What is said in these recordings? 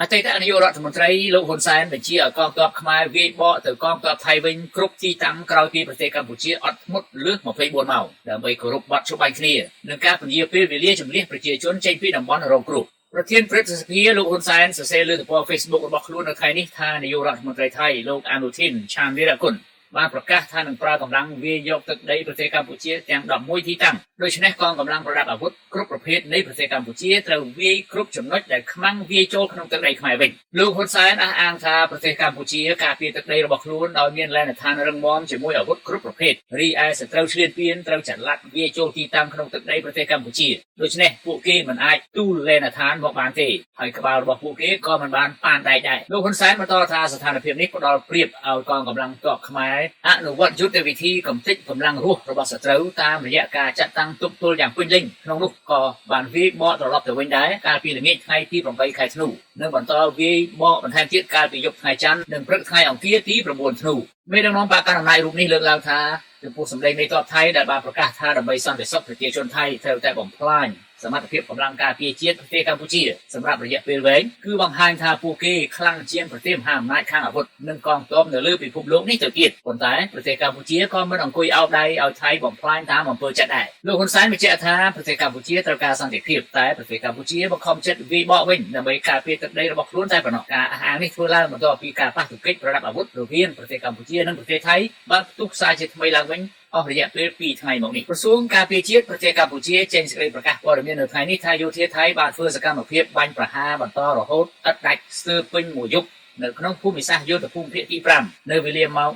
អតីតនាយករដ្ឋមន្ត្រីលោកហ៊ុនសែនបញ្ជាឲ្យកងទ័ពខ្មែរវាយបកទៅកងទ័ពថៃវិញគ្រប់ទីតាំងក្រោយពីប្រទេសកម្ពុជាអត់ធ្មត់លើស24ម៉ោងដើម្បីគោរពបទច្បាញ់គ្នានិងការពន្យាពេលវេលាជំនះប្រជាជនចេញពីតំបន់រងគ្រោះប្រធានព្រឹទ្ធសភាលោកហ៊ុនសែនសរសេរលើទំព័រ Facebook របស់ខ្លួននៅថ្ងៃនេះថានាយករដ្ឋមន្ត្រីថៃលោកអនុធីនឆានវីរៈគុណបានប្រកាសថានឹងប្រើកម្លាំងវាយយកទឹកដីប្រទេសកម្ពុជាទាំង11ទីតាំងដូច្នេះកងកម្លាំងប្រដាប់អាវុធគ្រប់ប្រភេទនៃប្រទេសកម្ពុជាត្រូវវាយគ្រប់ចំណុចដែលខ្មាំងវាយចូលក្នុងទឹកដីខ្មែរវិញលោកហ៊ុនសែនអះអាងថាប្រទេសកម្ពុជាការពារទឹកដីរបស់ខ្លួនដោយមានលក្ខខណ្ឌរឹងមាំជាមួយអាវុធគ្រប់ប្រភេទរីឯសត្រូវឈ្លានពានត្រូវចល័តវាយចូលទីតាំងក្នុងទឹកដីប្រទេសកម្ពុជាដូច្នេះពួកគេមិនអាចទូលលក្ខខណ្ឌមកបានទេហើយក្បាលរបស់ពួកគេក៏មិនបានប៉ានដែកដែរលោកហ៊ុនសែនបន្តថាស្ថានភាពនេះផ្ដល់ប្រៀបឲ្យកងកម្លាំងទ័ពខ្មែរអនុវត្តយុទ្ធវិធីកំទេចកម្លាំងរស់របស់សត្រូវតាមរយៈការចាត់តាំងទប់ទល់យ៉ាងពេញលេញក្នុងនោះក៏បានវាយបកត្រឡប់ទៅវិញដែរកាលពីល្ងាចថ្ងៃទី8ខែធ្នូនិងបន្តវាយបកបន្ថែមទៀតកាលពីយប់ថ្ងៃច័ន្ទនិងព្រឹកថ្ងៃអង្គារទី9ធ្នូមេដឹកនាំបកកណ្ដាលអំណាចរូបនេះលើកឡើងថាចំពោះសម្លេងនៃទ័ពថៃដែលបានប្រកាសថាដើម្បីសន្តិសុខប្រជាជនថៃត្រូវតែបំផ្លាញសមត្ថភាពកម្លាំងការពារជាតិប្រទេសកម្ពុជាសម្រាប់រយៈពេលវែងគឺបង្ហាញថាពួកគេខ្លាំងជាងប្រទេសមហាអំណាចខាងអាវុធនិងកងទ័ពនៅលើពិភពលោកនេះទៅទៀតប៉ុន្តែប្រទេសកម្ពុជាក៏មិនអង្គុយអោបដៃឲ្យថៃបំផ្លាញតាមអំពើចិត្តដែរលោកហ៊ុនសែនបញ្ជាក់ថាប្រទេសកម្ពុជាត្រូវការសន្តិភាពតែប្រទេសកម្ពុជាបង្ខំចិត្តវាយបកវិញដើម្បីការពារទឹកដីរបស់ខ្លួនតែប៉ុណ្ណោះការអះអាងនេះធ្វើឡើងបន្ទាប់ពីការប៉ះទង្គិចប្រដាប់អាវុធរវាងប្រទេសកម្ពុជានិងប្រទេសថៃបានផ្ទុះខ្សែជាថ្មីឡើងវិញអស់រយៈពេល2ថ្ងៃមកនេះក្រសួងការពារជាតិប្រទេសកម្ពុជាចេញសេចក្តីប្រកាសព័ត៌មាននៅថ្ងៃនេះថាយោធាថៃបានធ្វើសកម្មភាពបាញ់ប្រហារបន្តរហូតឥតដាច់ស្ទើរពេញមួយយប់នៅក្នុងភូមិសាស្ត្រយុទ្ធភូមិភាគទី5នៅវេលាម៉ោង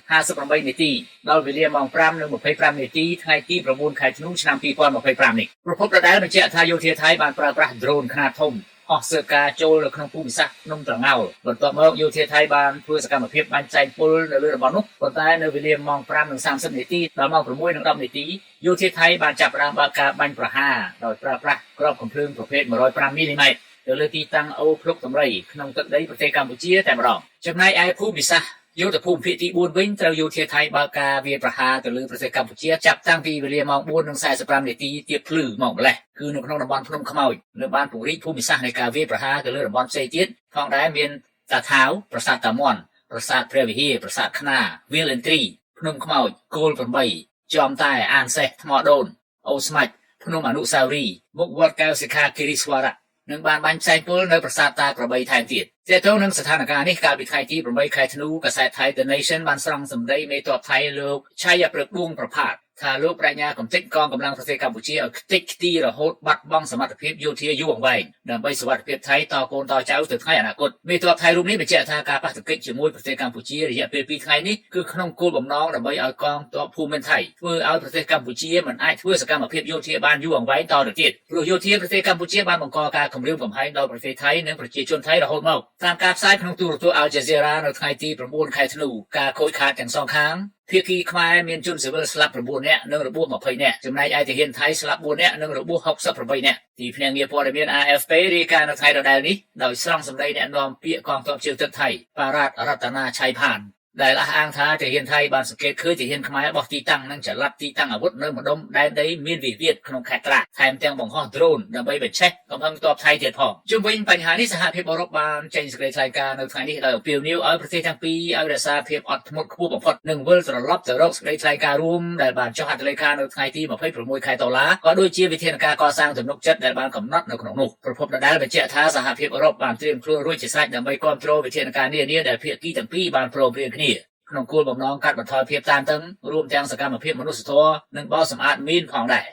4:58 នាទីដល់វេលាម៉ោង 5:25 នាទីថ្ងៃទី9ខែធ្នូឆ្នាំ2025នេះប្រពន្ធដដែលបញ្ជាក់ថាយោធាថៃបានប្រើប្រាស់ដ្រូនខ្នាតធំអស់សើការចូលនៅក្នុងភូមិសាស្ត្រភ្នំត្រងោលបន្ទាប់មកយោធាថៃបានធ្វើសកម្មភាពបាញ់ចែកពុលនៅលើតំបន់នោះប៉ុន្តែនៅវេលាម៉ោង 5:30 នាទីដល់ម៉ោង 6:10 នាទីយោធាថៃបានចាប់ផ្ដើមបើកការបាញ់ប្រហារដោយប្រើប្រាស់គ្រាប់កាំភ្លើងប្រភេទ 105 មីលីម៉ែត្រទៅលើទីតាំងអូភ្លុកតម្រៃក្នុងទឹកដីប្រទេសកម្ពុជាតែម្ដងចំណែកឯភូមិសាស្ត្រយុទ្ធភូមិភាគទី4វិញត្រូវយោធាថៃបើកការវាយប្រហារទៅលើប្រទេសកម្ពុជាចាប់តាំងពីវេលាម៉ោង 4:45 នាទីទៀតភ្លឺមកម្លេះគឺនៅក្នុងតំបន់ភ្នំខ្មោចនៅបានពង្រីកភូមិសាស្ត្រនៃការវាយប្រហារទៅលើតំបន់ផ្សេងទៀតផងដែរមានតាថាវប្រាសាទតាមាន់ប្រាសាទព្រះវិហារប្រាសាទខ្នារវាលឥន្ទ្រីភ្នំខ្មោចគោល8ចំតែអានសេះថ្មដូនអូស្មាច់ភ្នំអនុស្សាវរីយ៍មុខវត្តកែវសិក្ខាគិរីស្វរៈនឹងបានបាញ់ផ្សែងពុលនៅប្រាសាទតាក្របីថែមទៀតទាក់ទងនឹងស្ថានភាពនេះកាលពីថ្ងៃទី8ខែធ្នូកាសែតថៃ The Nation បានស្រង់សម្ដីមេទ័ពថៃលោកឆៃព្រឹកបួងប្រផាតថាលោកប្រាជ្ញាកំទេចកងកម្លាំងប្រទេសកម្ពុជាឲ្យខ្ទេចខ្ទីរហូតបាត់បង់សមត្ថភាពយោធាយូរអង្វែងដើម្បីសុវត្ថិភាពថៃតកូនតចៅទៅថ្ងៃអនាគតមេទ័ពថៃរូបនេះបញ្ជាក់ថាការប៉ះទង្គិចជាមួយប្រទេសកម្ពុជារយៈពេល2ថ្ងៃនេះគឺក្នុងគោលបំណងដើម្បីឲ្យកងទ័ពភូមិន្ទថៃធ្វើឲ្យប្រទេសកម្ពុជាមិនអាចធ្វើសកម្មភាពយោធាបានយូរអង្វែងតទៅទៀតព្រោះយោធាប្រទេសកម្ពុជាបានបង្កការគំរាមកំហែងដល់ប្រទេសថៃនិងប្រជាជនថៃរហូតមកតាមការផ្សាយក្នុងទូរទស្សន៍ Al Jazeera នៅថ្ងៃទី9ខែធ្នូការខូចខាតទាំងសងខាងភាគីខ្មែរមានជនស៊ីវិលស្លាប់9នាក់និងរបួស20នាក់ចំណែកឯទាហានថៃស្លាប់4នាក់និងរបួស68នាក់ទីភ្នាក់ងារព័ត៌មាន AFP រាយការណ៍នៅថ្ងៃដដែលនេះដោយស្រង់សម្ដីអ្នកនាំពាក្យកងទ័ពជើងទឹកថៃបារ៉ាតរតនាឆៃផានដែលអះអាងថាទាហានថៃបានសង្កេតឃើញទាហានខ្មែរបោះទីតាំងនិងចល័តទីតាំងអាវុធនៅម្ដុំដែនដីមានវិវាទក្នុងខេត្តត្រាស់ថែមទាំងបង្ហោះដ្រូនដើម្បីបញ្ឆេះកំហឹងទ័ពថៃទៀតផងជុំវិញបញ្ហានេះសហភាពអឺរ៉ុបបានចេញសេចក្តីថ្លែងការណ៍នៅថ្ងៃនេះដោយអំពាវនាវឲ្យប្រទេសទាំងពីរឲ្យរក្សាភាពអត់ធ្មត់ខ្ពស់បំផុតនិងវិលត្រឡប់ទៅរកសេចក្តីថ្លែងការណ៍រួមដែលបានចុះហត្ថលេខានៅថ្ងៃទី26ខែតុលាក៏ដូចជាវិធានការកសាងទំនុកចិត្តដែលបានកំណត់នៅក្នុងនោះប្រពន្ធដដែលបញ្ជាក់ថាសហភាពអឺរ៉ុបបានត្រៀមខ្លួនរួចជាស្រេចដើម្បីគ្រប់គ្រងវិធានការនានាដែលភាគីទាំងពីរបានព្រមព្រៀងគ្នាក្នុងគោលបំណងកាត់បន្ថយភាពតានតឹងរួមទាំងសកម្មភាពមនុស្សធម៌និងបោសសម្អាតមីនផងដែរ